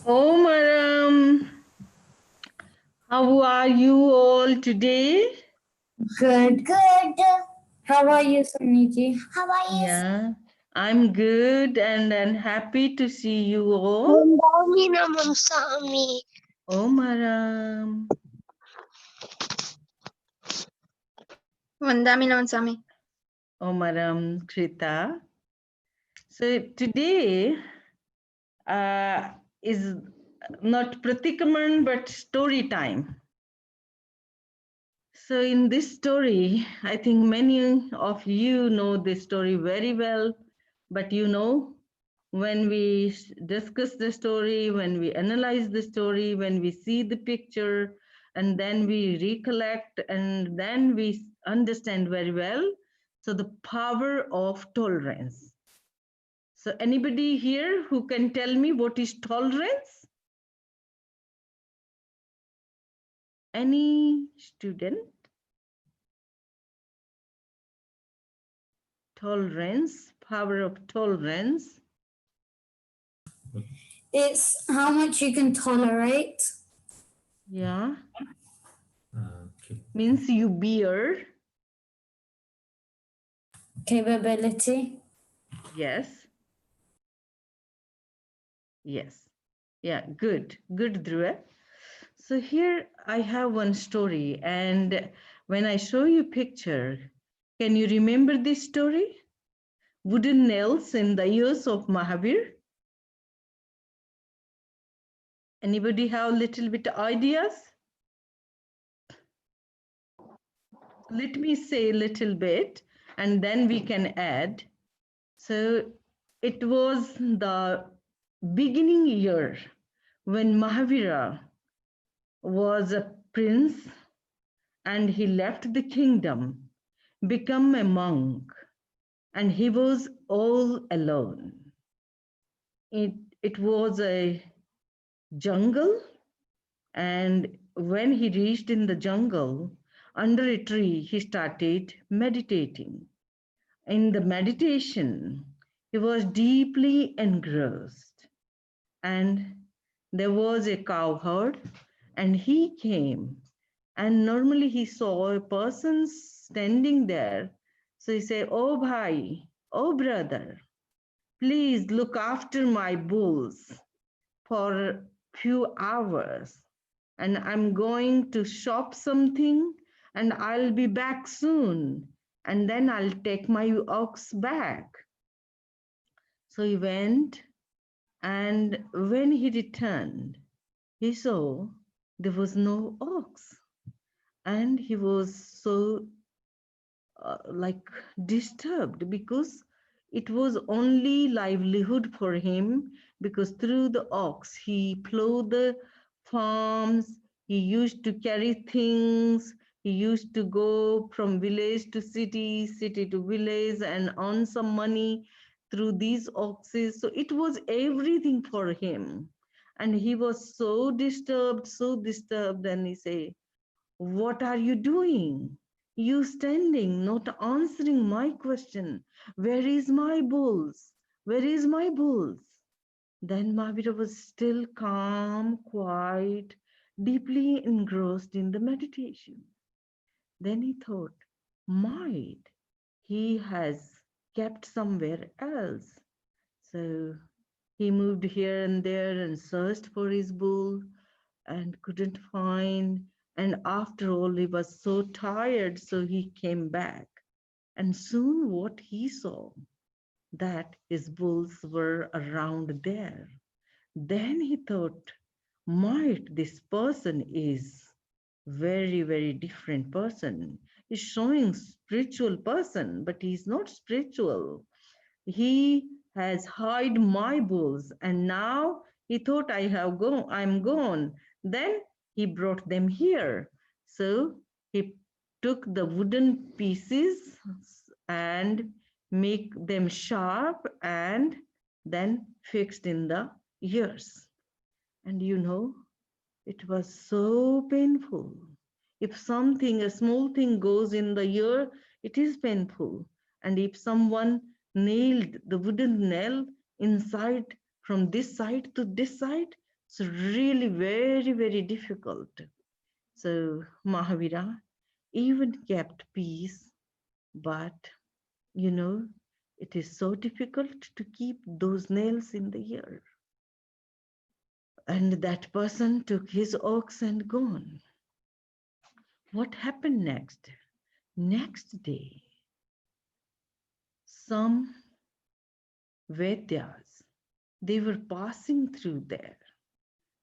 Oh, Maram. How are you all today? Good. Good. How are you, Samniji? How are you? Yeah, I'm good and happy to see you all. Vandami Naman Sami. Oh, Maram. Vandami Naman Sami. Oh, Maram Krita. So today is not Pratikaman but story time. So in this story, I think many of you know this story very well, but you know, when we discuss the story, when we analyze the story, when we see the picture, and then we recollect, and then we understand very well. So the power of tolerance. So anybody here who can tell me what is tolerance? Any student? Tolerance, power of tolerance. It's how much you can tolerate. Yeah. Okay. Means you bear. Capability. Yes. Yes. Yeah, good. Good, Dhruva. So here I have one story, and when I show you picture, can you remember this story? Wooden nails in the ears of Mahavir. Anybody have a little bit ideas? Let me say a little bit, and then we can add. So it was the beginning year when Mahavira was a prince and he left the kingdom, become a monk, and he was all alone. It was a jungle, and when he reached in the jungle, under a tree, he started meditating. In the meditation, He was deeply engrossed. And there was a cowherd, and he came. And normally he saw a person standing there. So he said, "Oh, bhai, oh, brother, please look after my bulls for a few hours. And I'm going to shop something, and I'll be back soon. And then I'll take my ox back." So he went, and when he returned, he saw there was no ox, and he was so like disturbed, because it was only livelihood for him, because through the ox he plowed the farms, he used to carry things, he used to go from village to city, city to village, and earn some money through these oxes. So it was everything for him, and he was so disturbed, and he said, "What are you doing? You standing, not answering my question. Where is my bulls? Where is my bulls?" Then Mahavira was still calm, quiet, deeply engrossed in the meditation. Then he thought, might he has kept somewhere else. So he moved here and there and searched for his bull and couldn't find. And after all, he was so tired, so he came back. And soon what he saw, that his bulls were around there. Then he thought, might this person is very, very different person. He's showing spiritual person, but he's not spiritual. He has hid my bulls, and now he thought I'm gone. Then he brought them here. So he took the wooden pieces and make them sharp, and then fixed in the ears. And it was so painful. If something, a small thing goes in the ear, it is painful. And if someone nailed the wooden nail inside from this side to this side, it's really very, very difficult. So Mahavira even kept peace, but it is so difficult to keep those nails in the ear. And that person took his ox and gone. What happened next? Next day, some Vedyas, they were passing through there,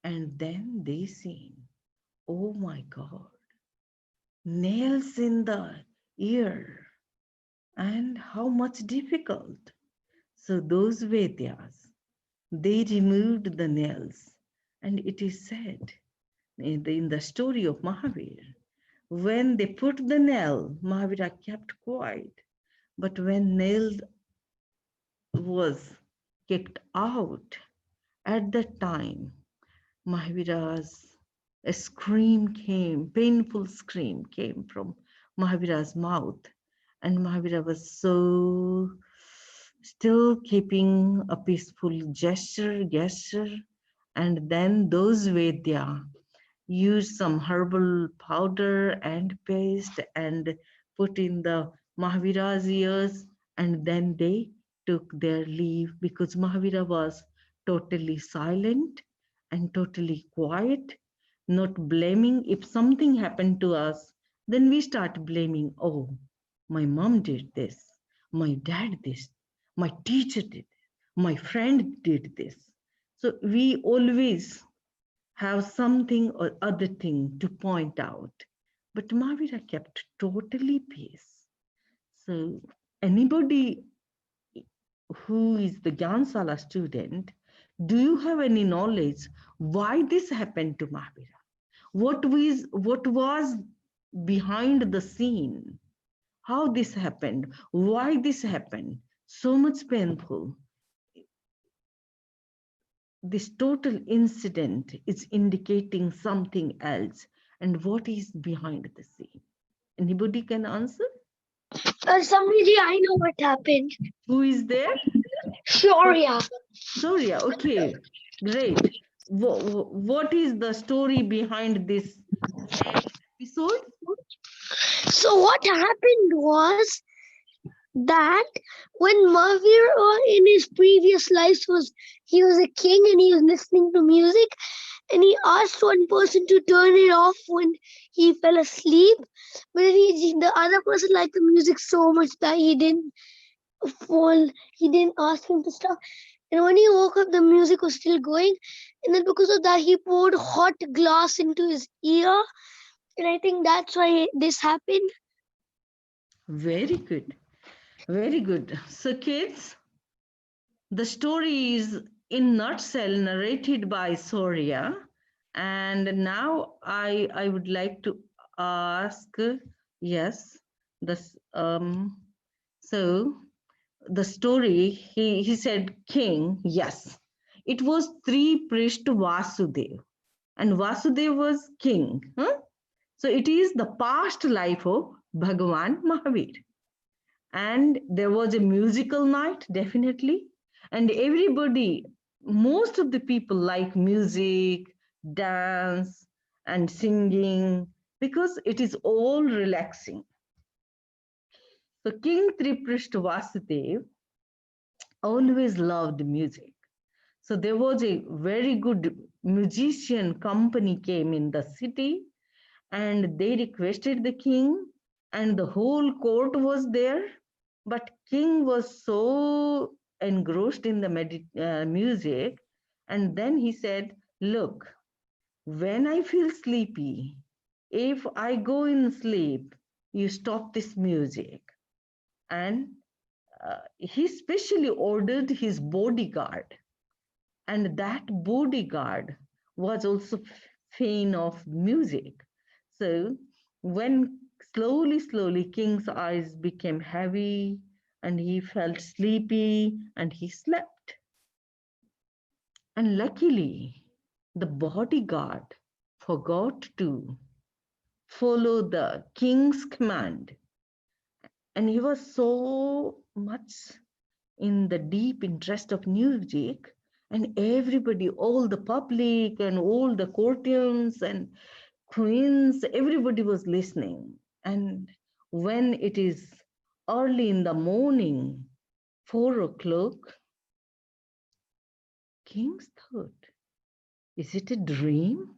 and then they seen, oh my God, nails in the ear, and how much difficult. So those Vedyas, they removed the nails, and it is said in the story of Mahavir, when they put the nail, Mahavira kept quiet. But when nail was kicked out, at that time, Mahavira's painful scream came from Mahavira's mouth. And Mahavira was so still keeping a peaceful gesture. And then those Vedya use some herbal powder and paste and put in the Mahavira's ears, and then they took their leave, because Mahavira was totally silent and totally quiet, not blaming. If something happened to us, then we start blaming, oh, my mom did this, my dad this, my teacher did this, my friend did this. So we always have something or other thing to point out. But Mahavira kept totally peace. So anybody who is the Gyansala student, do you have any knowledge why this happened to Mahavira? What was behind the scene? How this happened? Why this happened? So much painful. This total incident is indicating something else. And what is behind the scene? Anybody can answer? Samriti, I know what happened. Who is there? Shaurya. Shaurya, okay, great. What is the story behind this episode? So what happened was that when Mahavir in his previous lives he was a king and he was listening to music and he asked one person to turn it off when he fell asleep, but then the other person liked the music so much that he didn't ask him to stop. And when he woke up, the music was still going, and then because of that, he poured hot glass into his ear, and I think that's why this happened. Very good. Very good. So, kids, the story is in nutshell narrated by Soria. And now I would like to ask, yes, this so the story, he said king, yes. It was three priest Vasudev, and Vasudev was king. Huh? So it is the past life of Bhagavan Mahavir. And there was a musical night, definitely. And everybody, most of the people like music, dance, and singing because it is all relaxing. So King Triprishta Vasudev always loved music. So there was a very good musician company came in the city and they requested the king and the whole court was there, but king was so engrossed in the music, and then he said, look, when I feel sleepy, if I go in sleep, you stop this music. And he specially ordered his bodyguard, and that bodyguard was also fan of music. So when slowly king's eyes became heavy and he felt sleepy and he slept, and luckily the bodyguard forgot to follow the king's command, and he was so much in the deep interest of music, and everybody, all the public and all the courtiers and queens, everybody was listening. And when it is early in the morning, 4 o'clock, king's thought, is it a dream?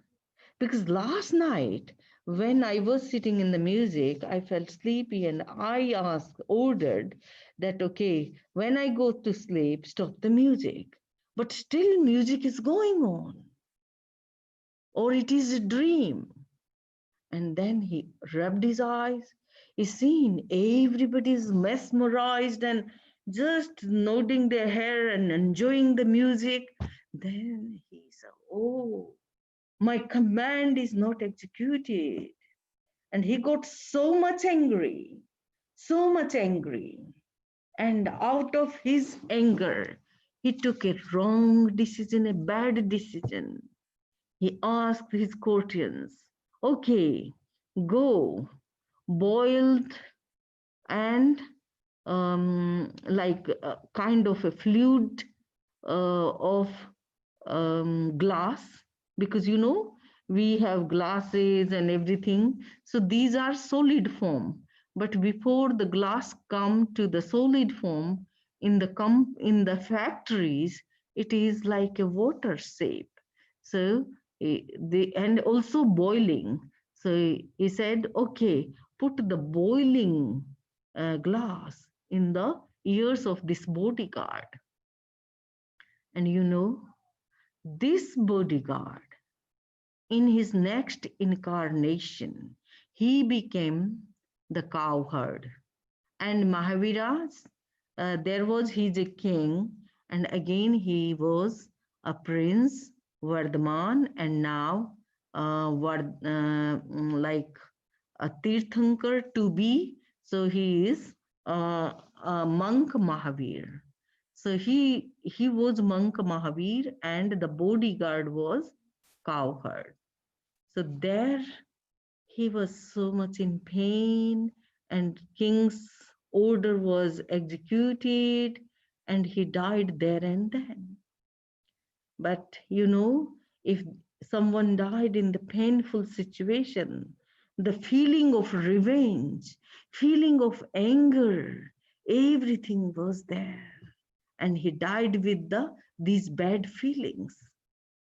Because last night when I was sitting in the music, I felt sleepy and I ordered that, okay, when I go to sleep, stop the music. But still music is going on. Or it is a dream. And then he rubbed his eyes. He's seen everybody's mesmerized and just nodding their hair and enjoying the music. Then he said, oh, my command is not executed. And he got so much angry. And out of his anger, he took a wrong decision, a bad decision. He asked his courtiers, okay, go, boiled and like a kind of a fluid of glass, because we have glasses and everything, so these are solid form, but before the glass come to the solid form in the factories, it is like a water shape. So and also boiling. So he said, okay, put the boiling glass in the ears of this bodyguard. And this bodyguard, in his next incarnation, he became the cowherd. And Mahavira's, there was he's a king, and again he was a prince, Vardhaman, and now like a Tirthankar to be. So he is a monk Mahavir. So he was monk Mahavir, and the bodyguard was cowherd. So there he was so much in pain, and king's order was executed, and he died there and then. But you know, if someone died in the painful situation, the feeling of revenge, feeling of anger, everything was there. And he died with these bad feelings.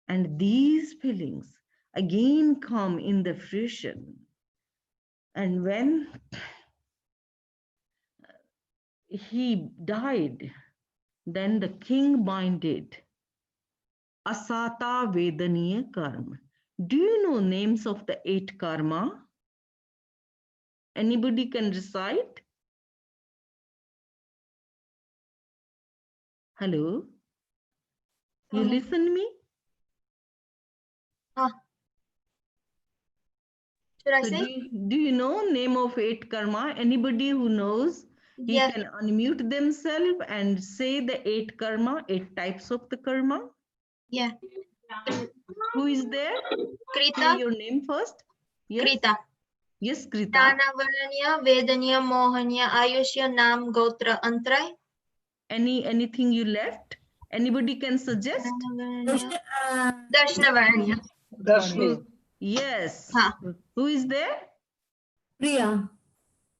And these feelings again come in the fruition. And when he died, then the king minded Asata Vedaniya Karma. Do you know names of the 8 karma? Anybody can recite? Hello? You listen me? Should I So say? do you know name of 8 karma? Anybody who knows, he Yeah. can unmute themselves and say the 8 karma, 8 types of the karma. Yeah. Who is there? Say Krita. your name first. Yes. Krita. Yes, Krita. Danavaranya, Vedanya, Mohanya, Ayushya, Nam, Gotra, Antray. Anything you left? Anybody can suggest? Darshnavaranya. Who? Yes. Huh. Who is there? Priya.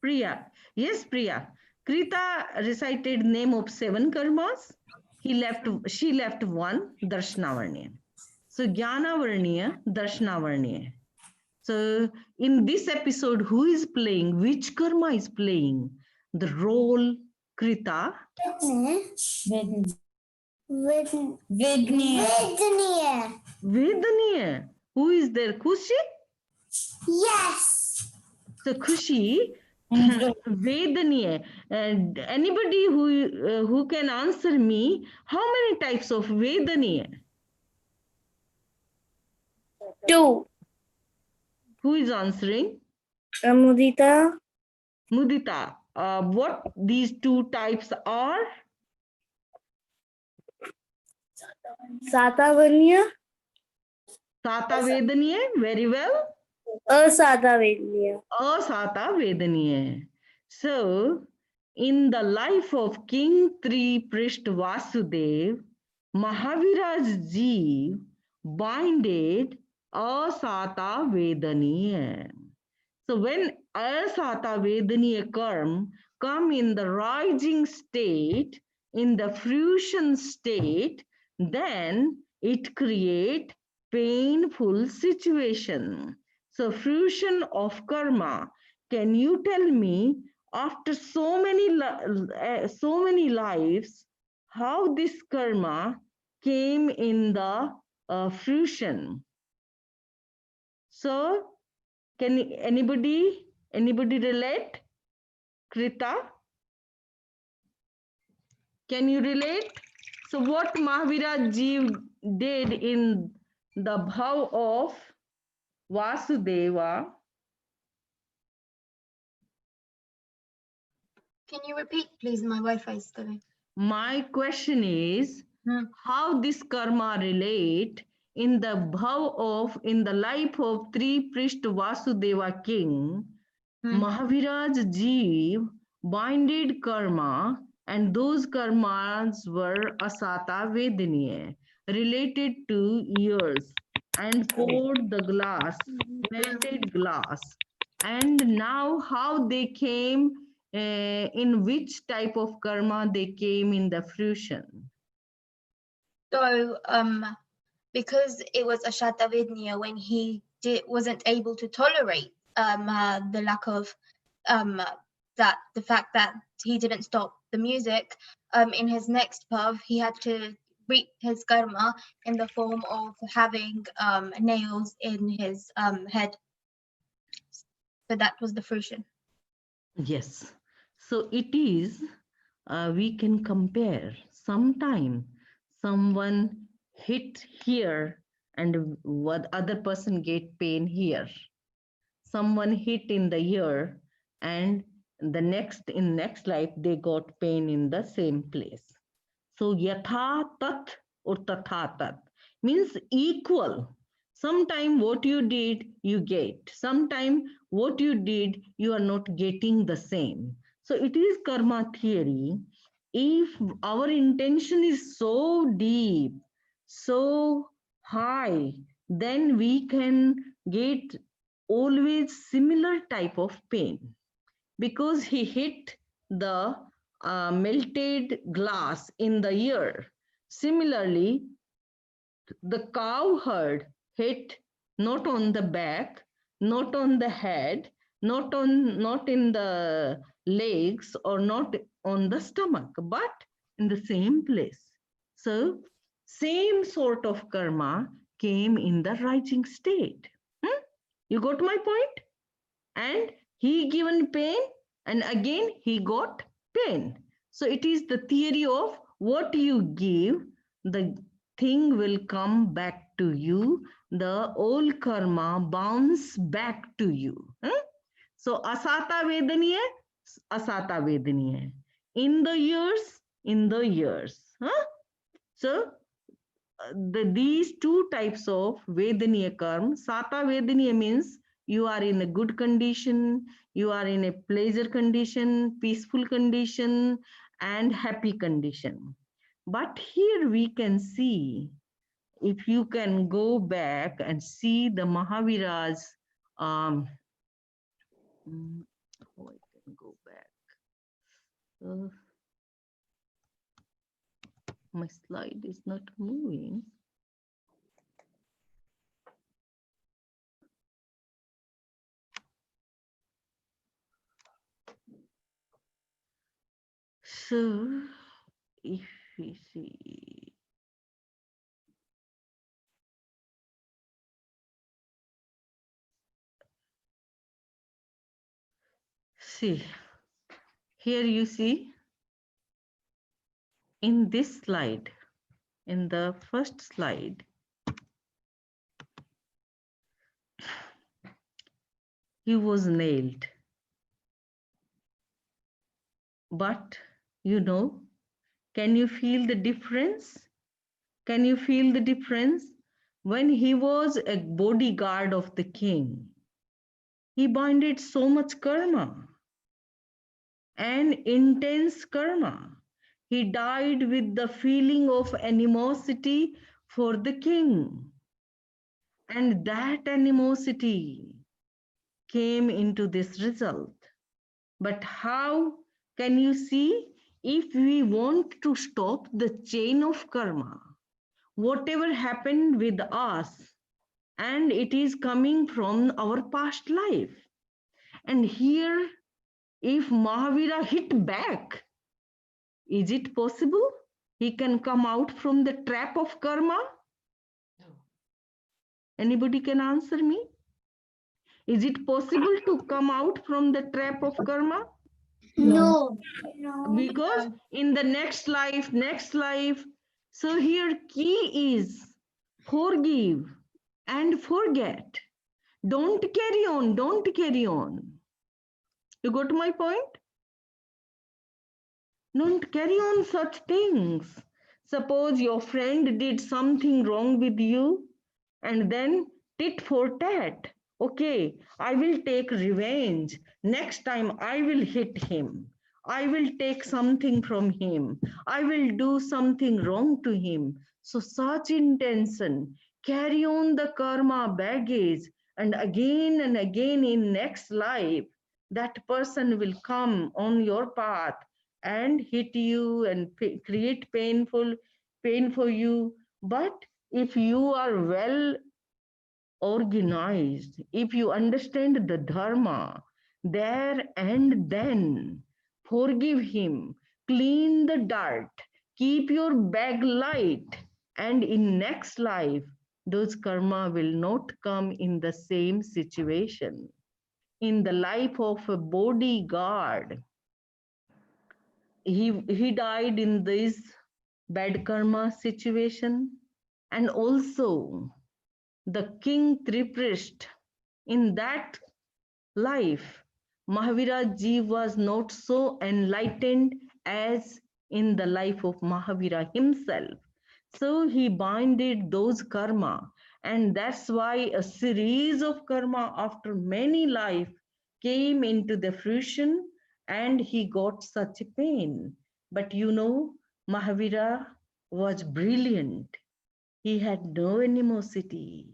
Priya. Yes, Priya. Krita recited name of 7 karmas. She left 1, Darshnavarnya. So Jnanavarnya, Darshnavarnya. So in this episode, who is playing? Which karma is playing the role? Krita. Vedaniya. Who is there? Khushi? Yes. So Khushi, Vedaniya. And anybody who can answer me, how many types of Vedaniya? 2. Who is answering? Mudita. Mudita. What these 2 types are? Satavanya. Sata Vedaniya. Very well. Asatavanya. Asata Vedaniya. So, in the life of King Triprishth Vasudev, Mahaviraj Jeev binded Asata Vedaniya. So, when Asata Vedaniya karma come in the rising state, in the fruition state, then it create painful situation. So fruition of karma, can you tell me after so many lives, how this karma came in the fruition? So can anybody relate? Krita? Can you relate? So what Mahavira Jeev did in the bhav of Vasudeva? Can you repeat, please? My Wi-Fi is going. My question is, how this karma relate in the bhav of, in the life of Triprishth Vasudeva king, Mahaviraj Jeev binded karma, and those karmas were Asata Vedaniya, related to ears, and poured the glass, melted glass. And now how they came, in which type of karma they came in the fruition? So, because it was Ashatavidnya when he wasn't able to tolerate the lack of the fact that he didn't stop the music, in his next path he had to reap his karma in the form of having nails in his head. So that was the fruition. Yes. So it is, we can compare. Sometime someone hit here and what other person get pain here. Someone hit in the ear and in next life they got pain in the same place. So yatha tat or tatha tat means equal. Sometime what you did, you get. Sometime what you did, you are not getting the same. So it is karma theory. if our intention is so deep, so high, then we can get always similar type of pain, because he hit the melted glass in the ear. Similarly, the cow herd hit not on the back, not on the head, not in the legs, or not on the stomach, but in the same place. So same sort of karma came in the rising state. You got my point? And he given pain, and again he got pain. So it is the theory of what you give, the thing will come back to you. The old karma bounce back to you. So asata vedaniya, asata vedaniya. In the years. So these two types of vedaniya karma. Sata vedaniya means you are in a good condition, you are in a pleasure condition, peaceful condition, and happy condition. But here we can see, if you can go back and see the Mahavira's, oh, I can go back. My slide is not moving. So, if we see, here you see, in this slide, in the first slide, he was nailed. But, you know, can you feel the difference? Can you feel the difference? When he was a bodyguard of the king, he binded so much karma and intense karma. He died with the feeling of animosity for the king. And that animosity came into this result. But how can you see, if we want to stop the chain of karma, whatever happened with us, and it is coming from our past life. And here, if Mahavira hit back, is it possible he can come out from the trap of karma? No. Anybody can answer me? Is it possible to come out from the trap of karma? No. Because in the next life, so here key is forgive and forget. Don't carry on, don't carry on. You got my point? Don't carry on such things. Suppose your friend did something wrong with you, and then tit for tat. Okay, I will take revenge. Next time I will hit him. I will take something from him. I will do something wrong to him. So such intention, carry on the karma baggage, and again in next life, that person will come on your path and hit you and create pain for you. But if you are well organized, if you understand the dharma, there and then forgive him, clean the dirt, keep your bag light, and in next life, those karma will not come in the same situation. In the life of a bodyguard, he died in this bad karma situation. And also the king Triprishth, in that life, Mahavira ji was not so enlightened as in the life of Mahavira himself. So he binded those karma, and that's why a series of karma after many life came into the fruition, and he got such a pain. But you know, Mahavira was brilliant. He had no animosity,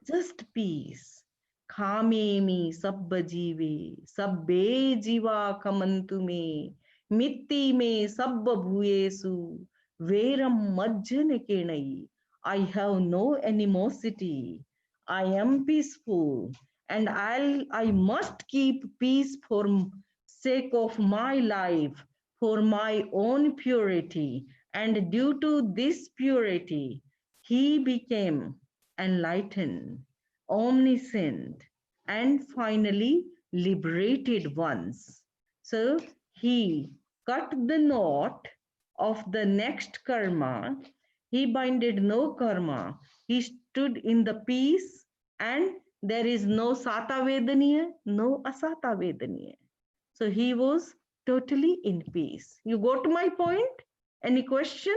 just peace. Khame me sabba jive, sabbe jiva kamantu me, mitti me sabba bhuyesu, veram majjane kenai. I have no animosity. I am peaceful, and I must keep peace for sake of my life, for my own purity. And due to this purity, he became enlightened, omniscient, and finally liberated once. So he cut the knot of the next karma. He binded no karma. He stood in the peace, and there is no sata vedaniya, no asata vedaniya. So he was totally in peace. You got my point? Any question?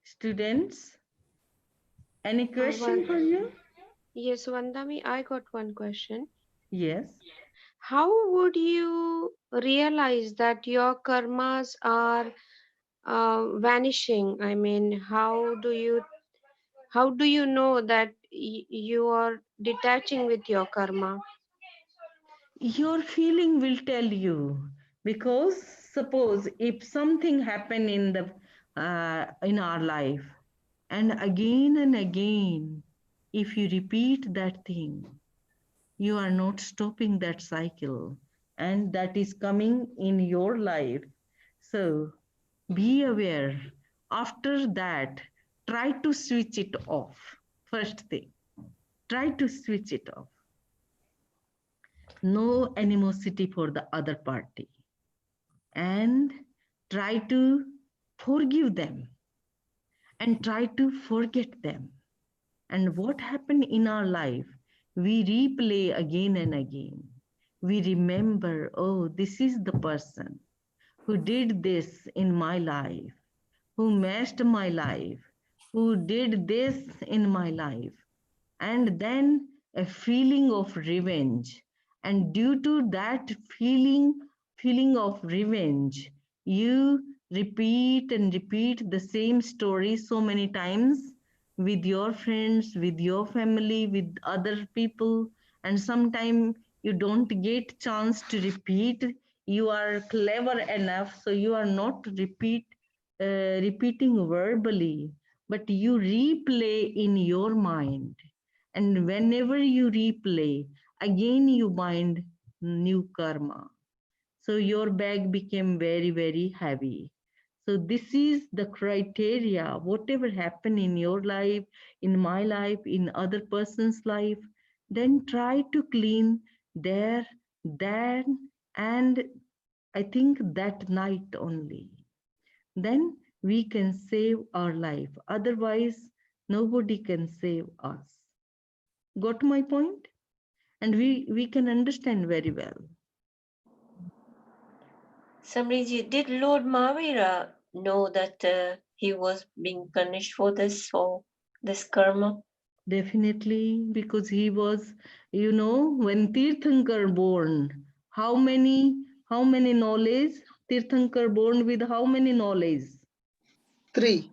Students, any question for you? Yes, Vandami, I got one question. Yes. How would you realize that your karmas are vanishing? I mean, how do you know that you are detaching with your karma? Your feeling will tell you, because suppose if something happen in our life, and again, if you repeat that thing, you are not stopping that cycle, and that is coming in your life. So be aware. After that, try to switch it off. First thing, try to switch it off. No animosity for the other party, and try to forgive them, and try to forget them. And what happened in our life, we replay again and again. We remember, oh, this is the person who did this in my life, who messed my life, who did this in my life. And then a feeling of revenge. And due to that feeling of revenge, you repeat and repeat the same story so many times with your friends, with your family, with other people. And sometimes you don't get chance to repeat. You are clever enough, so you are not repeating verbally, but you replay in your mind. And whenever you replay, again you bind new karma. So your bag became very, very heavy. So this is the criteria. Whatever happened in your life, in my life, in other person's life, then try to clean there, then, and I think that night only. Then we can save our life. Otherwise, nobody can save us. Got my point? And we can understand very well. Samriji, did Lord Mahavira know that he was being punished for this karma? Definitely, because he was, when Tirthankar born, how many knowledge? Tirthankar born with how many knowledge? 3.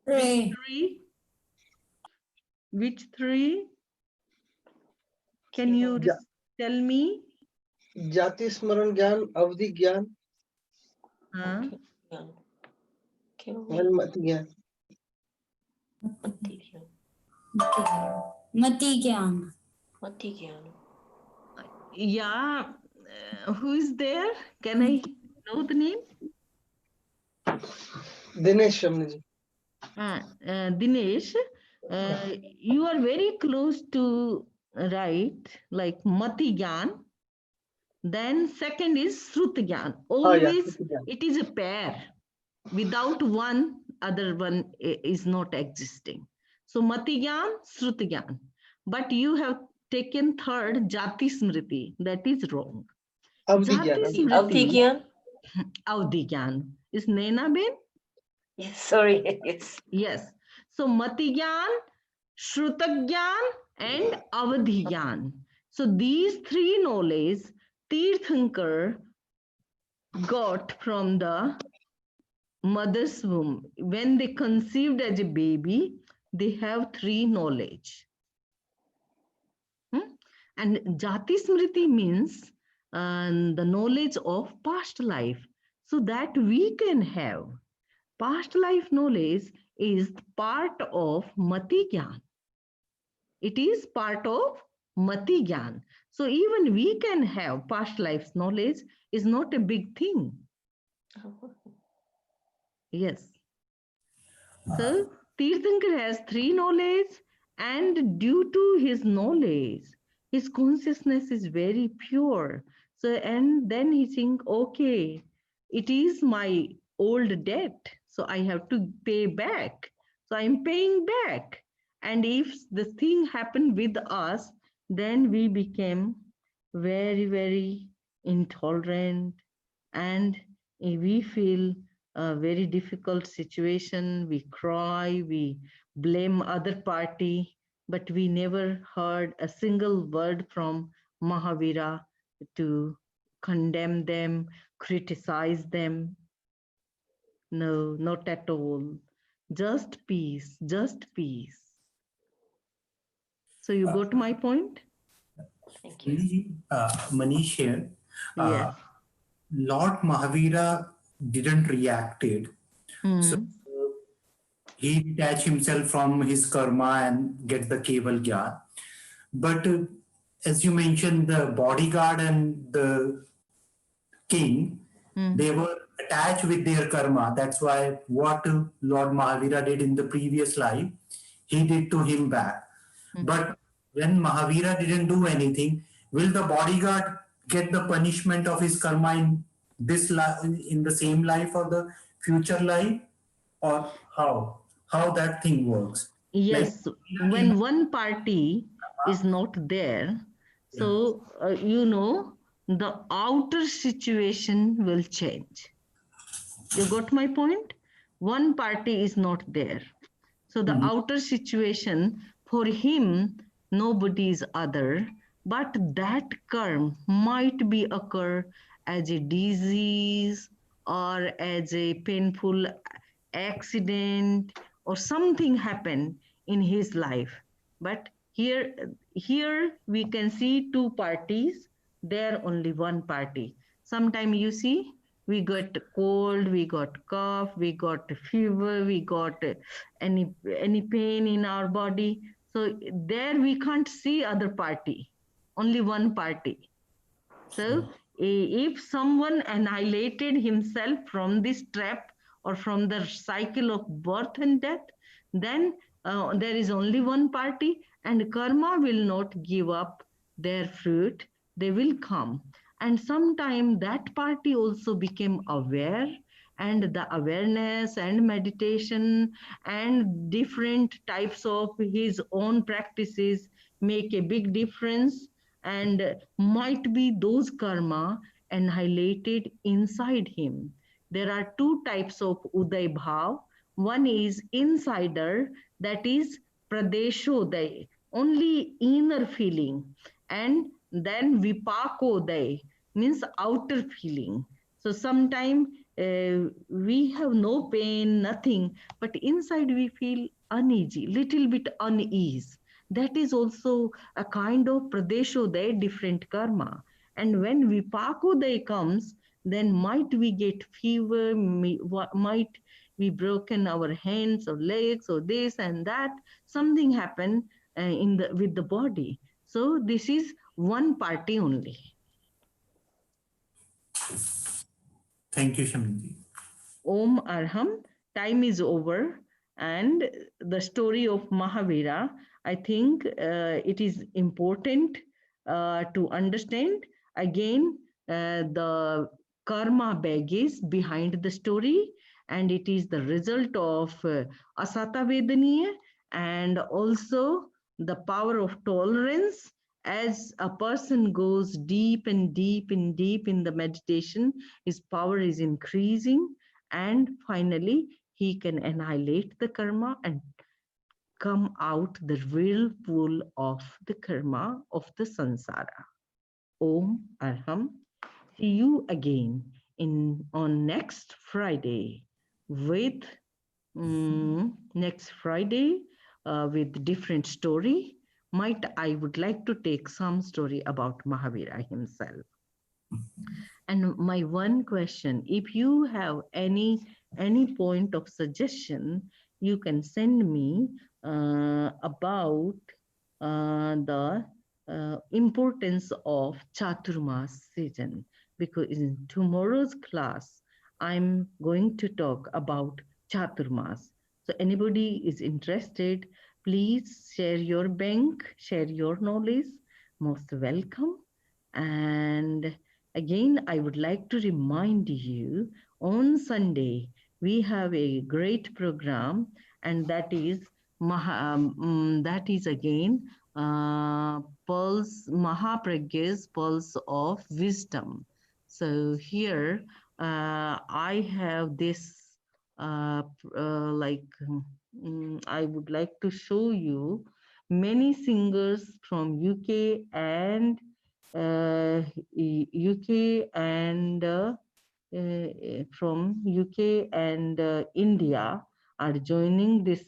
Three. Which 3? Can you tell me? Jati Smaran Gyan, Avdi Gyan, Huh? and Mati Gyan. Mati Gyan. Yeah. Who is there? Can I know the name? Dinesh Shamnaji. Dinesh, you are very close to right, like Mati Gyan. Then second is Srut Gyan. Always it is a pair. Without one, other one is not existing. So Mati Gyan, Srut Gyan. But you have taken third, Jati Smriti. That is wrong. Avdi Jati Gyan. Smriti. Avdi Gyan? Avdi Gyan. Is Naina Ben? Yes, sorry. Yes. Yes. So Mati Gyan, Shruta Gyan, and Avadhi Gyan. So these three knowledge Tirthankar got from the mother's womb. When they conceived as a baby, they have three knowledge. And Jati Smriti means the knowledge of past life, so that we can have past life knowledge is part of Mati Gyan. It is part of Mati Gyan. So even we can have past life knowledge is not a big thing. Yes. So Tirthankar has three knowledge, and due to his knowledge, his consciousness is very pure. So, and then he think, okay, it is my old debt, so I have to pay back. So I'm paying back. And if the thing happened with us, then we became very, very intolerant, and we feel a very difficult situation. We cry, we blame other party, but we never heard a single word from Mahavira to condemn them, criticize them. No, not at all. Just peace, just peace. So you got my point? Thank you. Manish here. Yes. Lord Mahavira didn't reacted. So he detached himself from his karma and get the Keval Gyan. But as you mentioned, the bodyguard and the king, they were attached with their karma. That's why what Lord Mahavira did in the previous life, he did to him back. But when Mahavira didn't do anything, will the bodyguard get the punishment of his karma in this in the same life or the future life, or how that thing works? Yes, when one party is not there, so you know, the outer situation will change. You got my point? One party is not there. So the outer situation for him, nobody is other, but that karma might be occur as a disease or as a painful accident or something happened in his life. But here we can see two parties, there only one party. Sometime you see we got cold, we got cough, we got fever, we got any pain in our body. So there we can't see other party, only one party. So if someone annihilated himself from this trap or from the cycle of birth and death, then there is only one party, and karma will not give up their fruit. They will come. And sometime that party also became aware, and the awareness and meditation and different types of his own practices make a big difference, and might be those karma annihilated inside him. There are two types of Uday Bhav. One is insider, that is Pradeshoday, only inner feeling. And then Vipakoday, means outer feeling. So sometimes we have no pain, nothing, but inside we feel uneasy, little bit unease. That is also a kind of Pradeshoday, different karma. And when Vipakoday comes, then might we get fever, might we broken our hands or legs or this and that, something happen with the body. So this is one party only. Thank you, Shamanji. Om Arham, time is over. And the story of Mahavira, I think it is important to understand again the karma baggage behind the story, and it is the result of Asata Vedaniya, and also the power of tolerance. As a person goes deep and deep and deep in the meditation, his power is increasing, and finally he can annihilate the karma and come out the real pool of the karma of the samsara. Om Arham. See you again on next Friday with with different story. I would like to take some story about Mahavira himself. And my one question, if you have any point of suggestion, you can send me about the importance of Chaturmas season, because in tomorrow's class, I'm going to talk about Chaturmas. So anybody is interested, please share your bank, share your knowledge. Most welcome. And again, I would like to remind you, on Sunday, we have a great program, and that is again Mahapragya's Pulse of Wisdom. So here I have this I would like to show you many singers from UK and from UK and India are joining this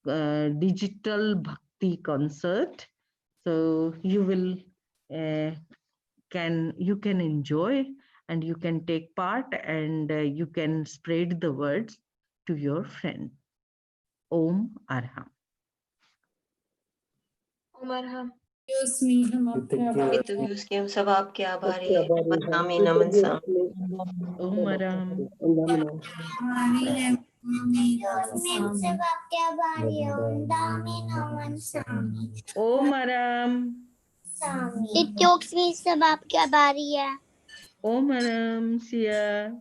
digital bhakti concert. So you will you can enjoy and you can take part, and you can spread the words to your friend. Om Arham. Om Arham. Excuse me, हम आपके आभारी तो हैं। उसके हम सब आपके आभारी हैं आभारी हैं। नामी नमन साम Om Arham. आभारी हैं, मम्मी सब आपके आभारी हैं। ओम दामी नमन सामी Om Arham. नित्योक्ष्मी सब आपके आभारी है। Om Aram, Sia.